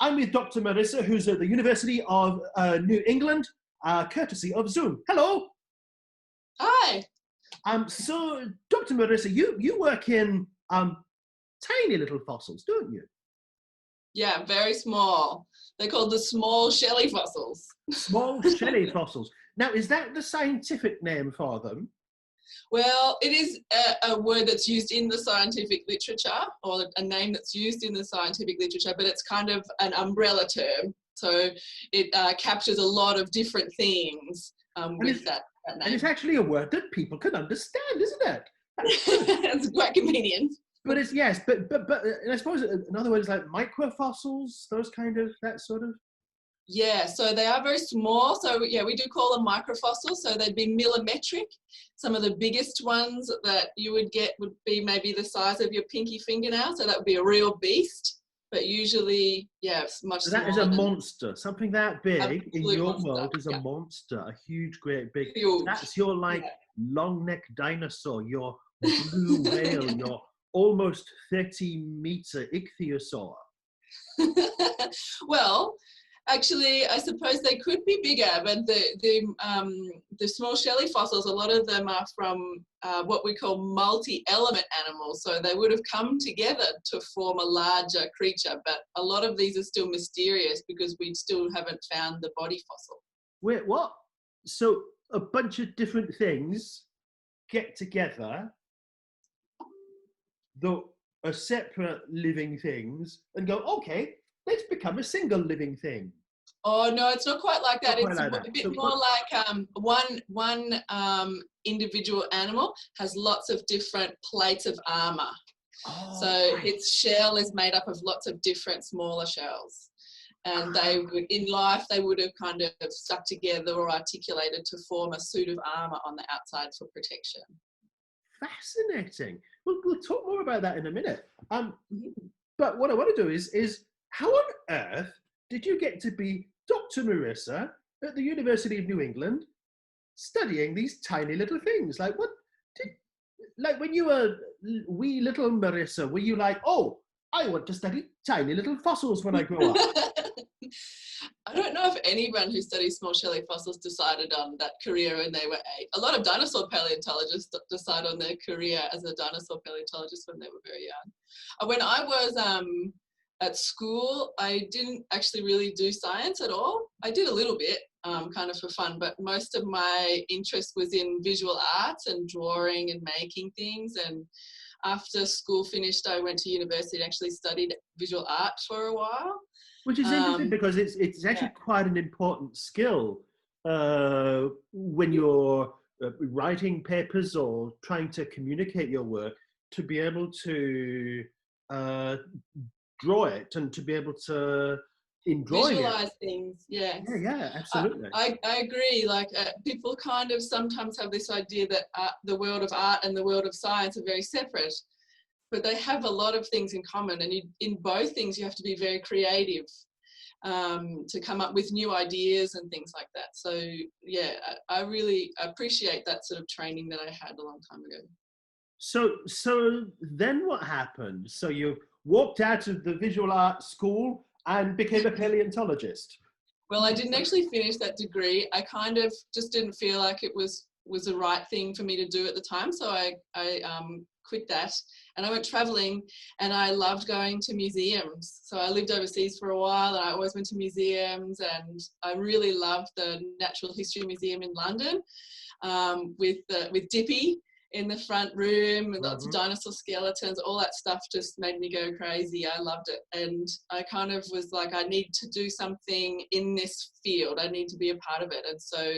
I'm with Dr. Marissa, who's at the University of New England, courtesy of Zoom. Hello. Hi. So, Dr. Marissa, you work in tiny little fossils, don't you? Yeah, very small. They're called the small shelly fossils. Small shelly fossils. Now, is that the scientific name for them? Well, it is a word that's used in the scientific literature, or a name that's used in the scientific literature, but it's kind of an umbrella term. So it captures a lot of different things with that name. And it's actually a word that people can understand, isn't it? It's quite convenient. But it's, yes, but I suppose another word is like microfossils, those kind of, that sort of. Yeah, so they are very small. So yeah, we do call them microfossils. So they'd be millimetric. Some of the biggest ones that you would get would be maybe the size of your pinky fingernail. So that would be a real beast. But usually, yeah, it's much smaller. That is a monster. Something that big in your monster. world is a monster. A huge, great, big. Huge. That's your long-necked dinosaur, your blue whale, your almost 30-meter ichthyosaur. Well, actually, I suppose they could be bigger, but the small shelly fossils, a lot of them are from what we call multi-element animals. So they would have come together to form a larger creature, but a lot of these are still mysterious because we still haven't found the body fossil. Wait, what? So a bunch of different things get together, though are separate living things, and go, okay, let's become a single living thing. Oh no, it's not quite like that. It's like a bit more like one individual animal has lots of different plates of armor. Oh, so its shell is made up of lots of different smaller shells, and they would, in life, they would have kind of stuck together or articulated to form a suit of armor on the outside for protection. Fascinating. We'll talk more about that in a minute. But what I want to do is how on earth did you get to be Dr. Marissa at the University of New England studying these tiny little things? Like, like when you were wee little Marissa, were you like, oh, I want to study tiny little fossils when I grow up? I don't know if anyone who studies small shelly fossils decided on that career when they were 8. A lot of dinosaur paleontologists decide on their career as a dinosaur paleontologist when they were very young. When I was at school, I didn't actually really do science at all. I did a little bit, kind of for fun, but most of my interest was in visual arts and drawing and making things. And after school finished, I went to university and actually studied visual art for a while. Which is interesting because it's actually quite an important skill when you're writing papers or trying to communicate your work, to be able to draw it and to be able to enjoy visualize things. Yeah, absolutely. I agree. Like people kind of sometimes have this idea that the world of art and the world of science are very separate, but they have a lot of things in common, and in both things you have to be very creative to come up with new ideas and things like that. So yeah, I really appreciate that sort of training that I had a long time ago. So then what happened? So you walked out of the visual arts school and became a paleontologist? Well, I didn't actually finish that degree. I kind of just didn't feel like it was the right thing for me to do at the time. So I quit that and I went traveling, and I loved going to museums. So I lived overseas for a while and I always went to museums, and I really loved the Natural History Museum in London with Dippy in the front room and lots of dinosaur skeletons. All that stuff just made me go crazy. I loved it. And I kind of was like, I need to do something in this field. I need to be a part of it. And so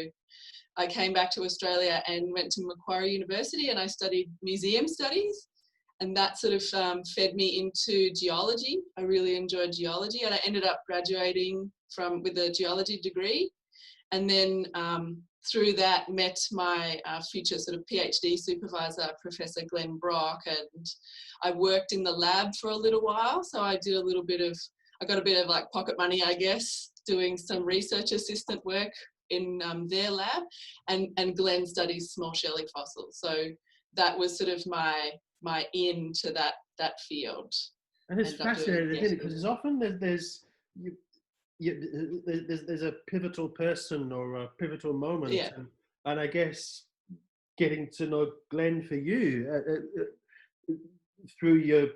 I came back to Australia and went to Macquarie University, and I studied museum studies. And that sort of fed me into geology. I really enjoyed geology, and I ended up graduating with a geology degree. And then through that met my future sort of PhD supervisor, Professor Glenn Brock, and I worked in the lab for a little while. So I got a bit of like pocket money, I guess, doing some research assistant work in their lab, and Glenn studies small shelly fossils. So that was sort of my into that field. And it's fascinating, isn't it? Because often there's there's a pivotal person or a pivotal moment, Yeah. and I guess getting to know Glenn for you through your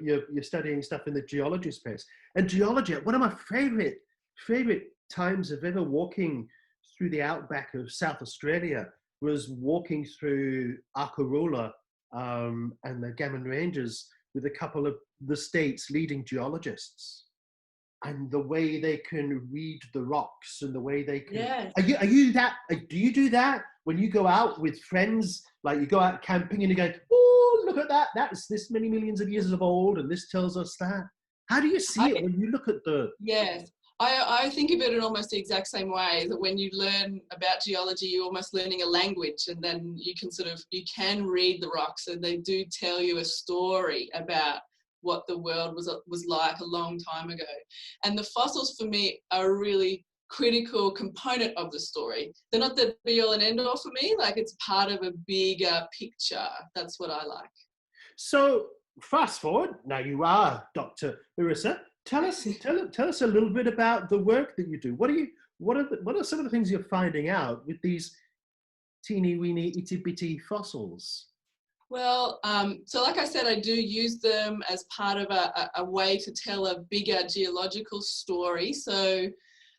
studying stuff in the geology space. And geology, one of my favorite times of ever walking through the outback of South Australia was walking through Arkaroola and the Gammon Ranges with a couple of the state's leading geologists, and the way they can read the rocks and the way they can. Yes. Are you that? Do you do that when you go out with friends? Like you go out camping and you go, oh, look at that! That's this many millions of years of old, and this tells us that. How do you see it when you look at the? Yes. I think of it in almost the exact same way, that when you learn about geology, you're almost learning a language, and then you can read the rocks, and they do tell you a story about what the world was like a long time ago. And the fossils for me are a really critical component of the story. They're not the be all and end all for me, like it's part of a bigger picture. That's what I like. So fast forward, now you are Dr. Marissa. Tell us a little bit about the work that you do. What are some of the things you're finding out with these teeny weeny itty bitty fossils? Well, so like I said, I do use them as part of a way to tell a bigger geological story. So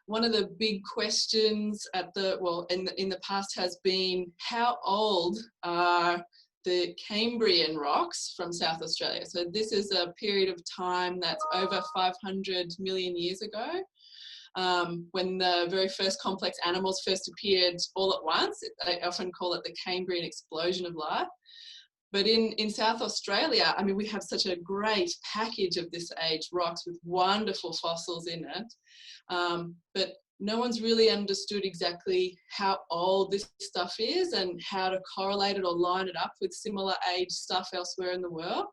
one of the big questions in the past has been, how old are the Cambrian rocks from South Australia? So this is a period of time that's over 500 million years ago. When the very first complex animals first appeared all at once. They often call it the Cambrian explosion of life. But in South Australia, I mean, we have such a great package of this age rocks with wonderful fossils in it. But no one's really understood exactly how old this stuff is and how to correlate it or line it up with similar age stuff elsewhere in the world.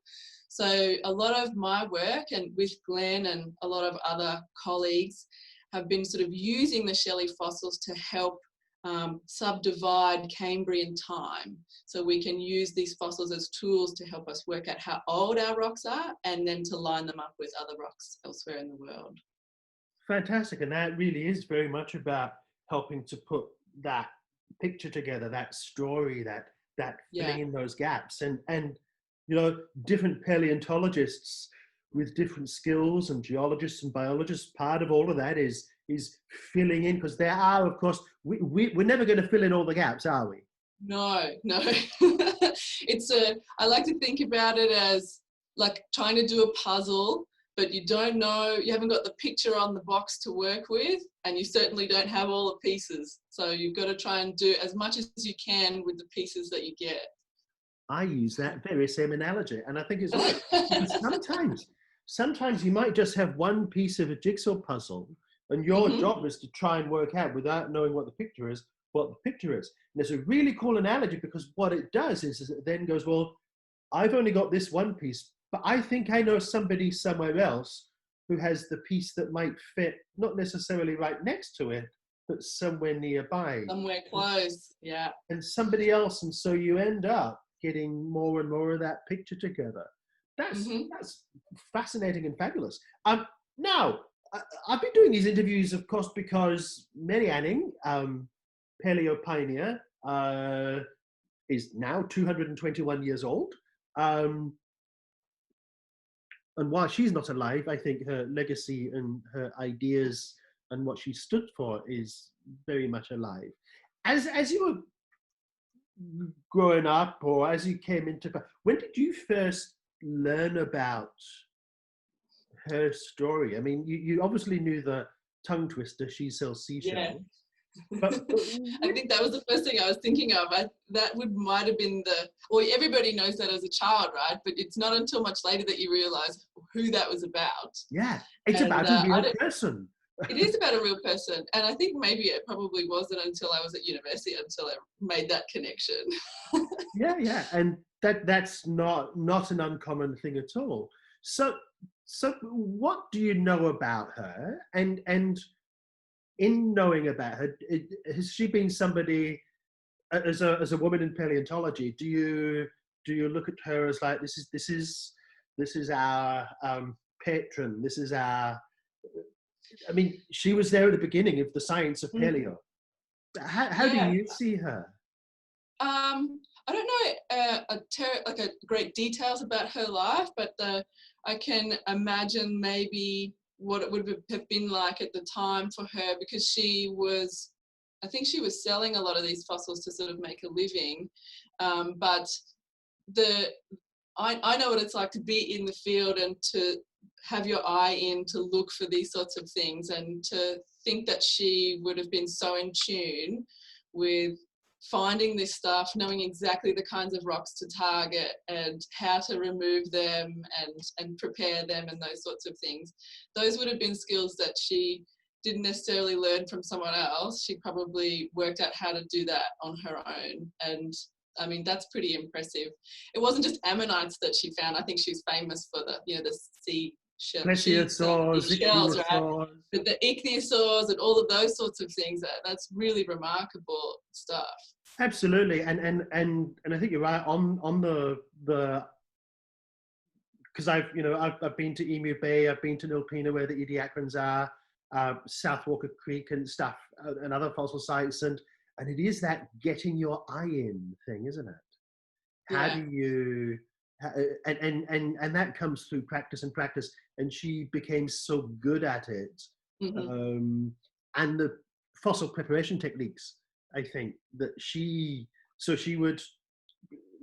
So a lot of my work, and with Glenn and a lot of other colleagues, have been sort of using the shelly fossils to help subdivide Cambrian time. So we can use these fossils as tools to help us work out how old our rocks are, and then to line them up with other rocks elsewhere in the world. Fantastic. And that really is very much about helping to put that picture together, that story, that filling in those gaps. And you know, different paleontologists with different skills, and geologists and biologists, part of all of that is filling in, because there are, of course, we're never going to fill in all the gaps, are we? No. I like to think about it as like trying to do a puzzle, but you don't know, you haven't got the picture on the box to work with, and you certainly don't have all the pieces. So you've got to try and do as much as you can with the pieces that you get. I use that very same analogy, and I think it's right. Because sometimes you might just have one piece of a jigsaw puzzle, and your job is to try and work out, without knowing what the picture is, what the picture is. And it's a really cool analogy, because what it does is it then goes, well, I've only got this one piece, but I think I know somebody somewhere else who has the piece that might fit, not necessarily right next to it, but somewhere nearby. Somewhere close, yeah. And somebody else, and so you end up getting more and more of that picture together. That's fascinating and fabulous. Now, I've been doing these interviews, of course, because Mary Anning, paleo pioneer, is now 221 years old. And while she's not alive, I think her legacy and her ideas and what she stood for is very much alive. As you were growing up, or as you came into, when did you first learn about her story? I mean, you obviously knew the tongue twister, she sells seashells. Yeah. But I think that was the first thing I was thinking of. Might have been everybody knows that as a child, right? But it's not until much later that you realise who that was about. Yeah, it's about a real person. It is about a real person. And I think maybe it probably wasn't until I was at university until I made that connection. Yeah. And that's not an uncommon thing at all. So what do you know about her? And in knowing about her, has she been somebody, as a woman in paleontology, do you look at her as like, this is our patron, this is our I mean, she was there at the beginning of the science of paleo. How do you see her? I don't know like a great details about her life, but I can imagine maybe what it would have been like at the time for her, because I think she was selling a lot of these fossils to sort of make a living. But I know what it's like to be in the field and to have your eye in to look for these sorts of things, and to think that she would have been so in tune with finding this stuff, knowing exactly the kinds of rocks to target and how to remove them and prepare them and those sorts of things. Those would have been skills that she didn't necessarily learn from someone else. She probably worked out how to do that on her own. And I mean, that's pretty impressive. It wasn't just ammonites that she found. I think she's famous for the sea shells, right? But the ichthyosaurs and all of those sorts of things. That's really remarkable stuff. Absolutely, and I think you're right on the because I've been to Emu Bay, I've been to Nilpena where the Ediacarans are, South Walker Creek and stuff, and other fossil sites, and it is that getting your eye in thing, isn't it? How do you and that comes through practice and practice, and she became so good at it. And the fossil preparation techniques, I think that she would,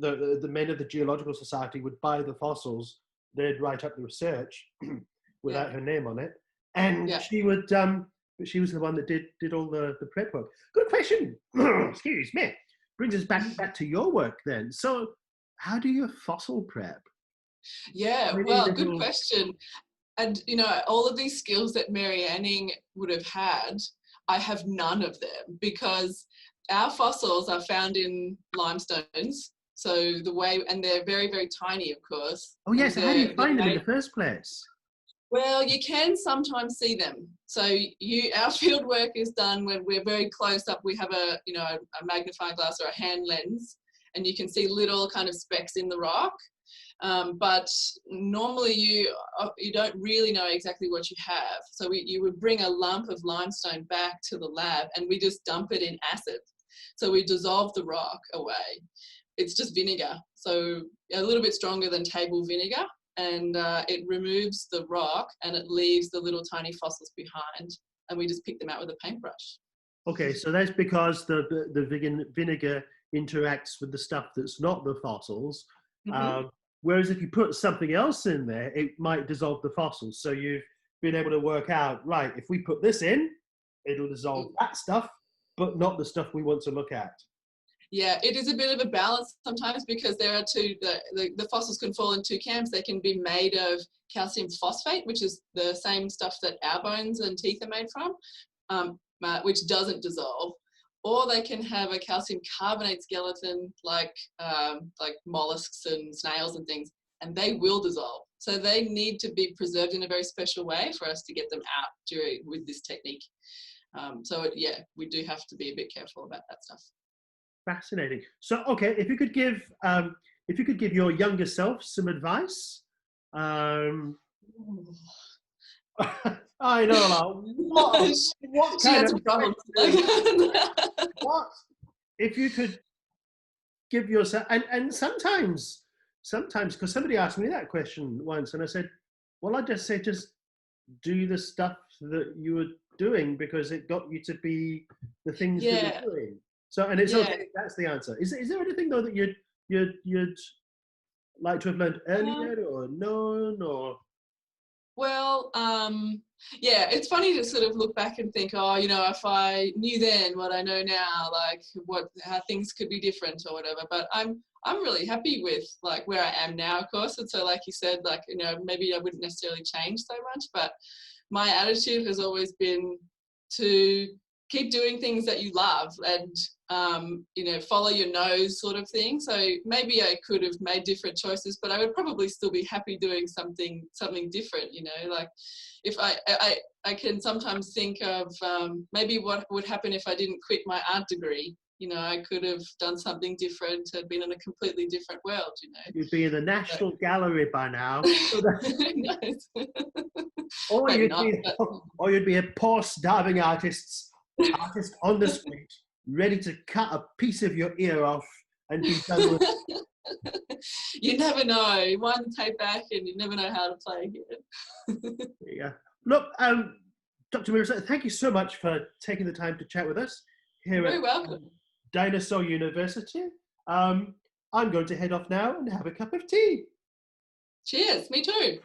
the men of the Geological Society would buy the fossils, they'd write up the research without her name on it, and she would but she was the one that did all the prep work. Good question. Excuse me. Brings us back to your work then. So how do you fossil prep? Yeah, well, good question. And, all of these skills that Mary Anning would have had, I have none of them, because our fossils are found in limestones. So and they're very, very tiny, of course. Oh, yes. How do you find them in the first place? Well, you can sometimes see them. So our field work is done when we're very close up. We have a magnifying glass or a hand lens, and you can see little kind of specks in the rock. But normally you don't really know exactly what you have. So you would bring a lump of limestone back to the lab, and we just dump it in acid. So we dissolve the rock away. It's just vinegar, so a little bit stronger than table vinegar, and it removes the rock and it leaves the little tiny fossils behind, and we just pick them out with a paintbrush. Okay, so that's because the vinegar interacts with the stuff that's not the fossils. Whereas if you put something else in there, it might dissolve the fossils. So you've been able to work out, right, if we put this in, it'll dissolve that stuff, but not the stuff we want to look at. Yeah, it is a bit of a balance sometimes, because there are the fossils can fall in two camps. They can be made of calcium phosphate, which is the same stuff that our bones and teeth are made from, which doesn't dissolve. Or they can have a calcium carbonate skeleton, like mollusks and snails and things, and they will dissolve. So they need to be preserved in a very special way for us to get them out with this technique. We do have to be a bit careful about that stuff. Fascinating. So, okay, if you could give your younger self some advice. I know, like, what kind of problems? What if you could give yourself, and sometimes, because somebody asked me that question once, and I said, well, I just say, just do the stuff that you were doing because it got you to be the things that you're doing. So, and it's okay. That's the answer. Is there anything though that you'd like to have learned earlier or known or? Well, it's funny to sort of look back and think, if I knew then what I know now, like how things could be different or whatever. But I'm really happy with like where I am now, of course. And so, like you said, like, maybe I wouldn't necessarily change so much, but my attitude has always been to keep doing things that you love and, follow your nose sort of thing. So maybe I could have made different choices, but I would probably still be happy doing something different, like if I can sometimes think of maybe what would happen if I didn't quit my art degree. I could have done something different, had been in a completely different world, You'd be in the National Gallery by now. Or Maybe you'd not, be, but or you'd be a poor starving artist on the street, ready to cut a piece of your ear off and be done with. you never know. You wind the tape back and you never know how to play again. Yeah. Look, Dr. Marissa, thank you so much for taking the time to chat with us here You're very at welcome. Dinosaur University. I'm going to head off now and have a cup of tea. Cheers, me too.